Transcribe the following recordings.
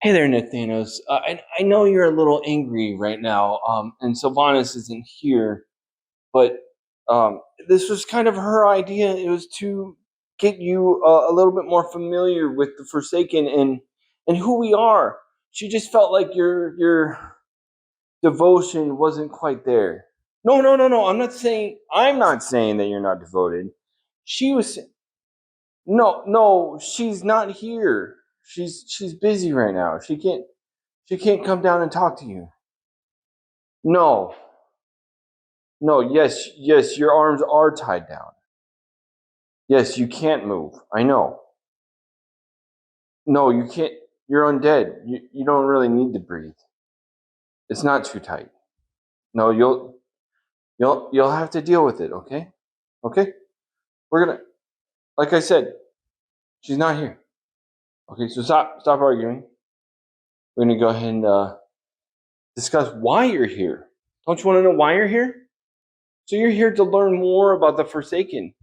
Hey there, Nathanos. I know you're a little angry right now, and Sylvanas isn't here, but this was kind of her idea. It was to get you a little bit more familiar with the Forsaken and who we are. She just felt like your devotion wasn't quite there. No, no, no, no. I'm not saying that you're not devoted. She was no, no. She's not here. She's busy right now. She can't come down and talk to you. No, no, yes, your arms are tied down. Yes, you can't move. I know. No, you can't. You're undead. You don't really need to breathe. It's not too tight. No, you'll have to deal with it. Okay, okay. We're gonna, like I said, she's not here. Okay, so stop arguing. We're gonna go ahead and discuss why you're here. Don't you want to know why you're here? So you're here to learn more about the Forsaken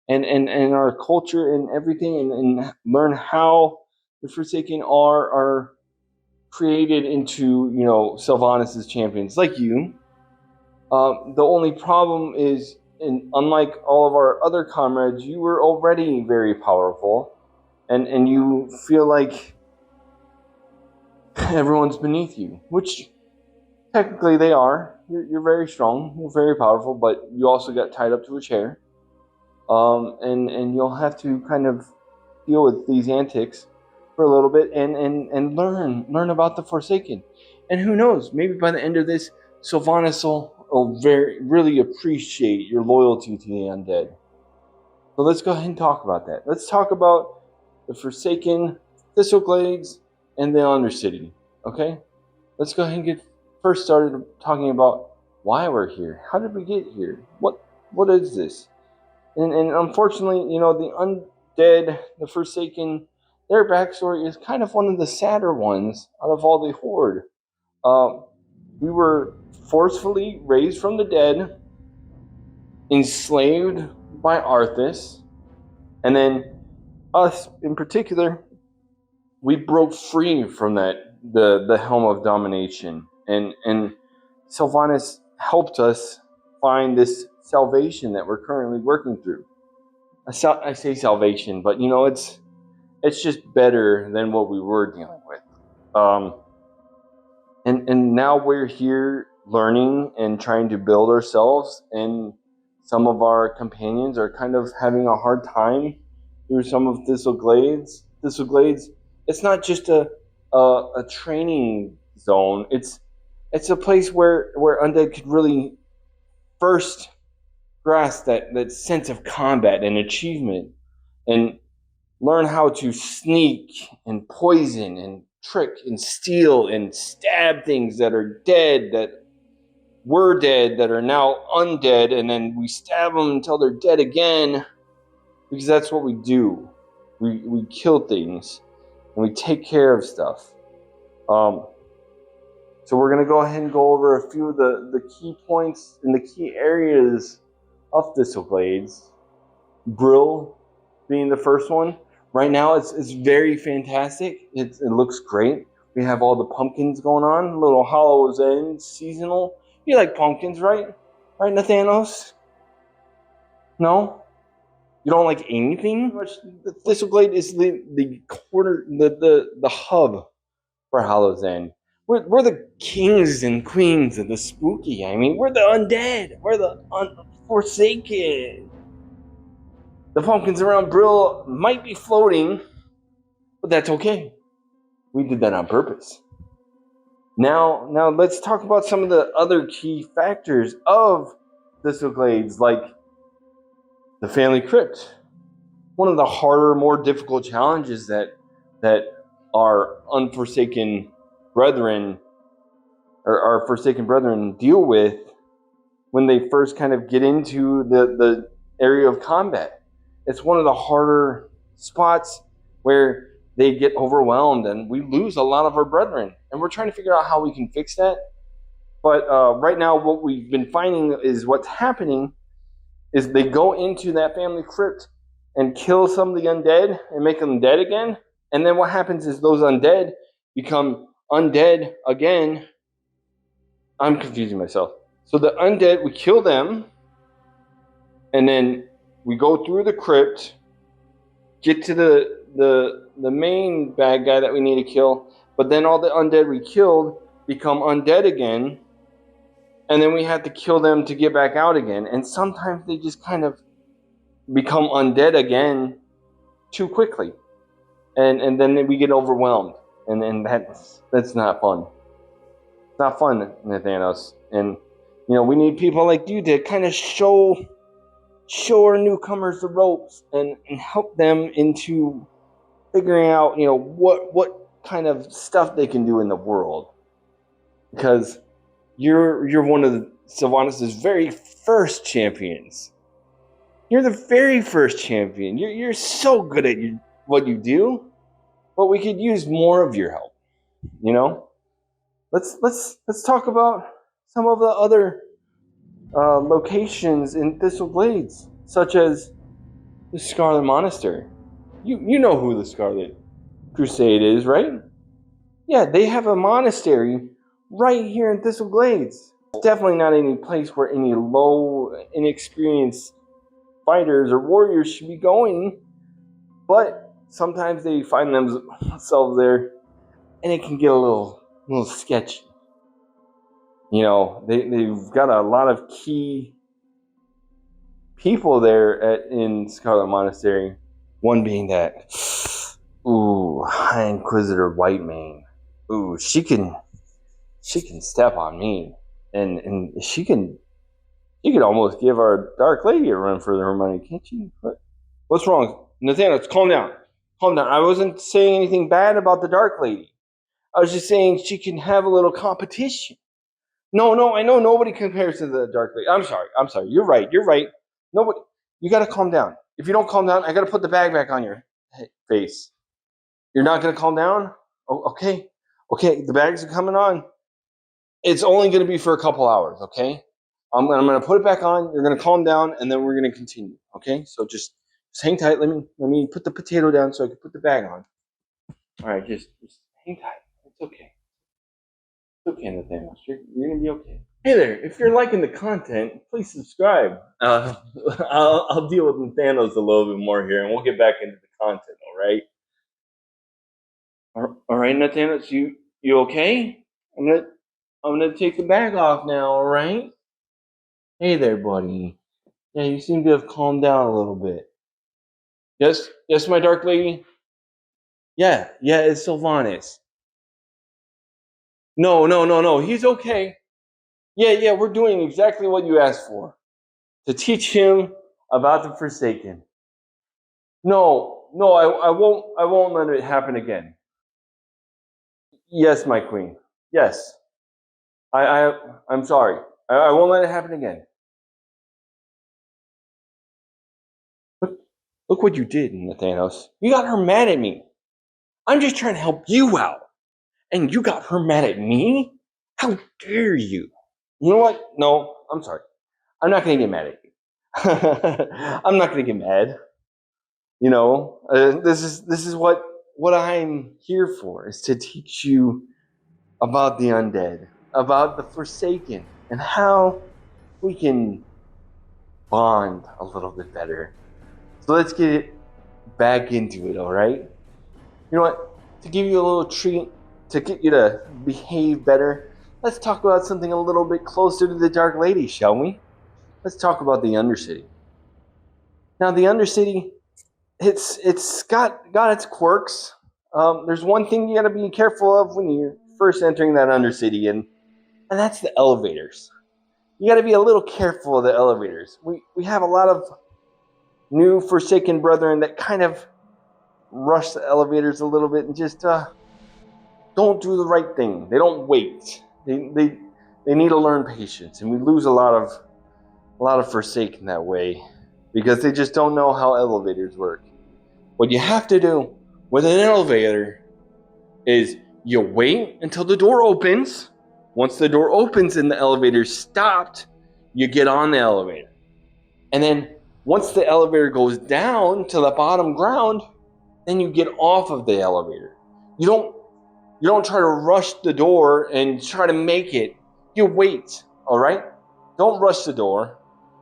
and our culture and everything, and learn how the Forsaken are created into, Sylvanas' champions like you. The only problem is, unlike all of our other comrades, you were already very powerful, and you feel like everyone's beneath you, which technically they are. You're very strong, you're very powerful, but you also got tied up to a chair. And you'll have to kind of deal with these antics for a little bit and learn about the Forsaken. And who knows, maybe by the end of this, Sylvanas will really appreciate your loyalty to the undead. So let's go ahead and talk about that. Let's talk about the Forsaken, Thistleglades, and the Undercity. Okay? Let's go ahead and get first started talking about why we're here. How did we get here? What is this? And unfortunately, the undead, the Forsaken, their backstory is kind of one of the sadder ones out of all the Horde. We were forcefully raised from the dead, enslaved by Arthas, and then us in particular, we broke free from the helm of domination, and Sylvanas helped us find this salvation that we're currently working through. I say salvation, but it's just better than what we were dealing with. And now we're here learning and trying to build ourselves, and some of our companions are kind of having a hard time through some of Thistleglades. Thistleglades, it's not just a training zone. It's a place where undead could really first grasp that sense of combat and achievement, and learn how to sneak and poison and trick and steal and stab things that are dead, that were dead, that are now undead, and then we stab them until they're dead again, because that's what we do. We kill things and we take care of stuff. So we're going to go ahead and go over a few of the key points and the key areas of Thistleglades. Brill being the first one. Right now, it's very fantastic. It looks great. We have all the pumpkins going on, little Hollow's End seasonal. You like pumpkins, right? Right, Nathanos? No? You don't like anything? The Thistleglade is the corner, the hub for Hollow's End. We're the kings and queens of the spooky. I mean, we're the undead. We're the Forsaken. The pumpkins around Brill might be floating, but that's okay. We did that on purpose. Now let's talk about some of the other key factors of Thistleglades, like the family crypt. One of the harder, more difficult challenges that our unforsaken brethren, or our Forsaken brethren, deal with when they first kind of get into the area of combat. It's one of the harder spots where they get overwhelmed and we lose a lot of our brethren. And we're trying to figure out how we can fix that. But right now, what we've been finding is what's happening is they go into that family crypt and kill some of the undead and make them dead again. And then what happens is those undead become undead again. I'm confusing myself. So the undead, we kill them, and then we go through the crypt, get to the main bad guy that we need to kill, but then all the undead we killed become undead again, and then we have to kill them to get back out again. And sometimes they just kind of become undead again too quickly, and then we get overwhelmed, and that's not fun. It's not fun, Nathanos. And we need people like you to kind of show our newcomers the ropes and help them into figuring out what kind of stuff they can do in the world, because you're one of Sylvanas' very first champions. You're the very first champion. You're so good at what you do, but we could use more of your help. Let's talk about some of the other locations in Thistle Glades, such as the Scarlet Monastery. You know who the Scarlet Crusade is, right? Yeah, they have a monastery right here in Thistle Glades. It's definitely not any place where any low, inexperienced fighters or warriors should be going, but sometimes they find themselves there, and it can get a little sketchy. They've got a lot of key people there in Scarlet Monastery. One being that, High Inquisitor Whitemane. She can step on me, and she could almost give our Dark Lady a run for her money, can't she? What's wrong, Nathanos? Calm down. I wasn't saying anything bad about the Dark Lady. I was just saying she can have a little competition. No, I know nobody compares to the Dark Lady. I'm sorry. You're right. Nobody. You got to calm down. If you don't calm down, I got to put the bag back on your face. You're not going to calm down? Oh, okay. The bags are coming on. It's only going to be for a couple hours, okay? I'm going to put it back on. You're going to calm down, and then we're going to continue, okay? So just hang tight. Let me put the potato down so I can put the bag on. All right, just hang tight. It's okay. It's okay, Nathanos. You're going to be okay. Hey there, if you're liking the content, please subscribe. I'll deal with Nathanos a little bit more here, and we'll get back into the content, all right? All right, Nathanos, you okay? I'm gonna take the bag off now, all right? Hey there, buddy. Yeah, you seem to have calmed down a little bit. Yes, my Dark Lady? Yeah, it's Sylvanas. No, he's okay. Yeah, we're doing exactly what you asked for. To teach him about the Forsaken. No, I won't let it happen again. Yes, my queen. Yes. I'm sorry. I won't let it happen again. Look what you did, Nathanos. You got her mad at me. I'm just trying to help you out. And you got her mad at me? How dare you? You know what? No, I'm sorry. I'm not going to get mad at you. I'm not going to get mad. This is what I'm here for, is to teach you about the undead, about the Forsaken, and how we can bond a little bit better. So let's get back into it, all right? You know what? To give you a little treat, to get you to behave better, let's talk about something a little bit closer to the Dark Lady, shall we? Let's talk about the Undercity. Now, the Undercity, it's got its quirks. There's one thing you got to be careful of when you're first entering that Undercity, and that's the elevators. You got to be a little careful of the elevators. We have a lot of new Forsaken brethren that kind of rush the elevators a little bit and just don't do the right thing. They don't wait. They need to learn patience, and we lose a lot of Forsaken that way because they just don't know how elevators work. What you have to do with an elevator is you wait until the door opens. Once the door opens and the elevator's stopped, you get on the elevator. And then once the elevator goes down to the bottom ground, then you get off of the elevator. You You don't try to rush the door and try to make it. You wait, all right? Don't rush the door.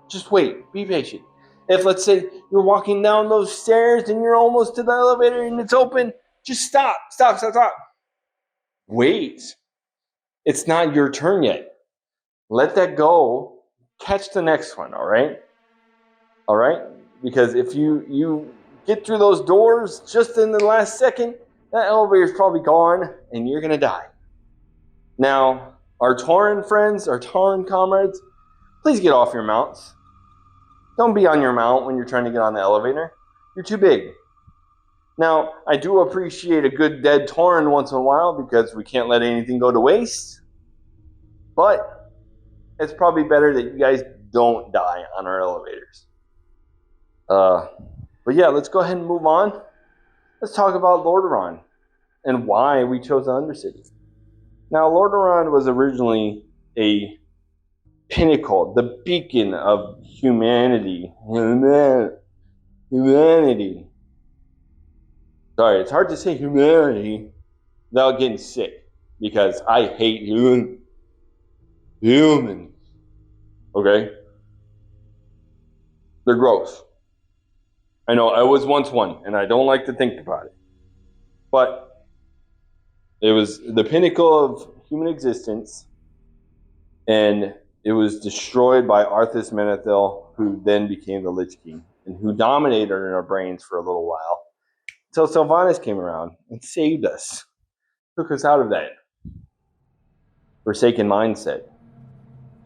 Just wait. Be patient. If, let's say, you're walking down those stairs and you're almost to the elevator and it's open, just stop. Stop. Wait. It's not your turn yet. Let that go. Catch the next one, all right? All right? Because if you get through those doors just in the last second, that elevator is probably gone and you're going to die. Now, our Tauren friends, our Tauren comrades, please get off your mounts. Don't be on your mount when you're trying to get on the elevator. You're too big. Now, I do appreciate a good dead Tauren once in a while because we can't let anything go to waste. But it's probably better that you guys don't die on our elevators. But yeah, let's go ahead and move on. Let's talk about Lordaeron and why we chose the Undercity. Now, Lordaeron was originally a pinnacle, the beacon of humanity. Humanity. Sorry, it's hard to say humanity without getting sick because I hate humans. Okay? They're gross. I know, I was once one, and I don't like to think about it. But it was the pinnacle of human existence, and it was destroyed by Arthas Menethil, who then became the Lich King, and who dominated in our brains for a little while, until Sylvanas came around and saved us, took us out of that forsaken mindset.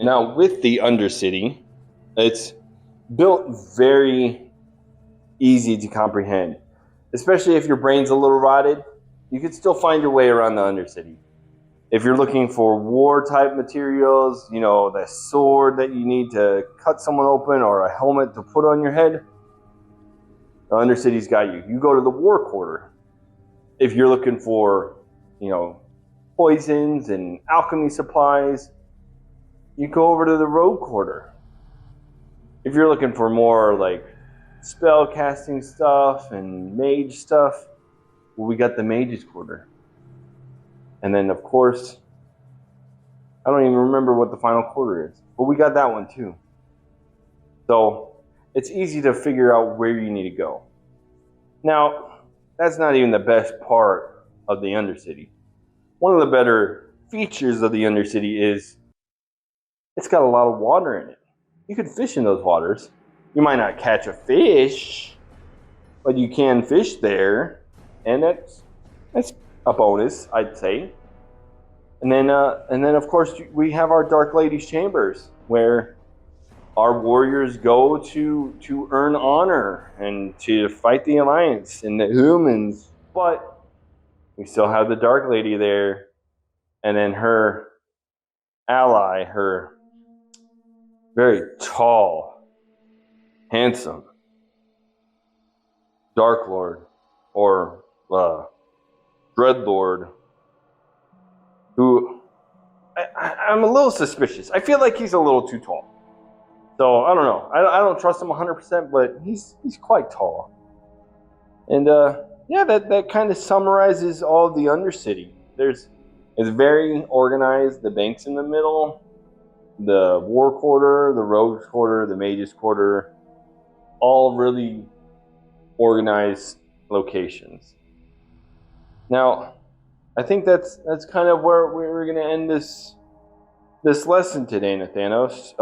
Now, with the Undercity, it's built very easy to comprehend, especially if your brain's a little rotted. You can still find your way around the Undercity. If you're looking for war type materials, you know, the sword that you need to cut someone open or a helmet to put on your head, the Undercity's got you. You go to the war quarter. If you're looking for, you know, poisons and alchemy supplies, you go over to the rogue quarter. If you're looking for more like spell casting stuff and mage stuff, well, we got the mages quarter. And then of course, I don't even remember what the final quarter is, but we got that one too. So it's easy to figure out where you need to go. Now, that's not even the best part of the Undercity. One of the better features of the Undercity is it's got a lot of water in it. You can fish in those waters. You might not catch a fish, but you can fish there, and that's a bonus, I'd say. And then of course we have our Dark Lady's Chambers, where our warriors go to earn honor and to fight the Alliance and the humans. But we still have the Dark Lady there, and then her ally, her very tall, handsome Dark Lord, or Dreadlord, who I'm a little suspicious. I feel like he's a little too tall. So I don't know. I don't trust him 100%, but he's quite tall. And yeah, that kind of summarizes all the Undercity. It's very organized. The banks in the middle, the war quarter, the rogues quarter, the mages quarter, all really organized locations. Now, I think that's kind of where we're going to end this lesson today, Nathanos.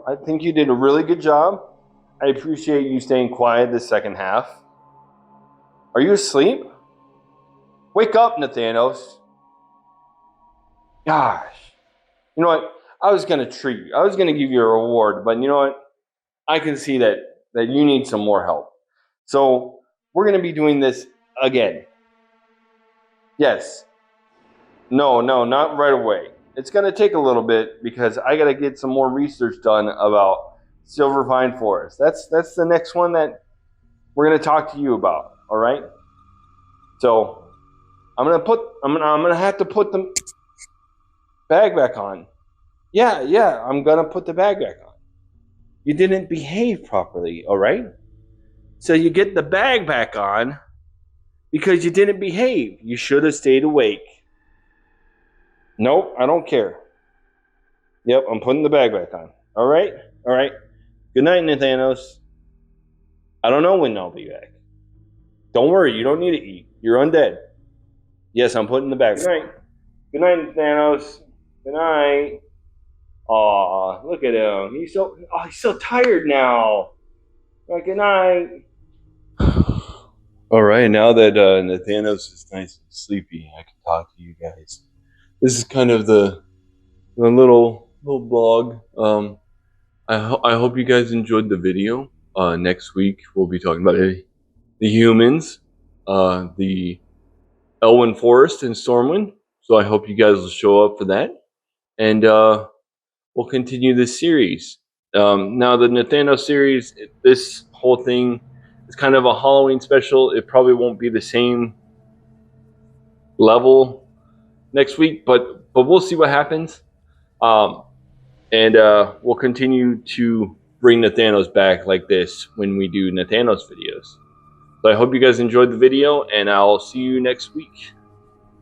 I think you did a really good job. I appreciate you staying quiet this second half. Are you asleep? Wake up, Nathanos. Gosh. You know what? I was going to treat you. I was going to give you a reward, but you know what? I can see that you need some more help. So we're going to be doing this again. Yes. No, not right away. It's going to take a little bit because I got to get some more research done about Silvervine Forest. That's the next one that we're going to talk to you about. All right. So I'm going to have to put the bag back on. Yeah. I'm going to put the bag back on. You didn't behave properly. All right. So you get the bag back on because you didn't behave. You should have stayed awake. Nope, I don't care. Yep, I'm putting the bag back on. All right? All right. Good night, Nathanos. I don't know when I'll be back. Don't worry, you don't need to eat. You're undead. Yes, I'm putting the bag. Good night. Good night, Nathanos. Good night. Aw, look at him. He's so tired now. All right, good night. All right, now that Nathanos is nice and sleepy, I can talk to you guys. This is kind of the little blog. I hope you guys enjoyed the video. Next week we'll be talking about the humans, the Elwyn Forest and Stormwind. So I hope you guys will show up for that, and we'll continue this series. Now the Nathanos series, this whole thing is kind of a Halloween special. It probably won't be the same level next week, but we'll see what happens. And we'll continue to bring Nathanos back like this when we do Nathanos videos. So I hope you guys enjoyed the video, and I'll see you next week.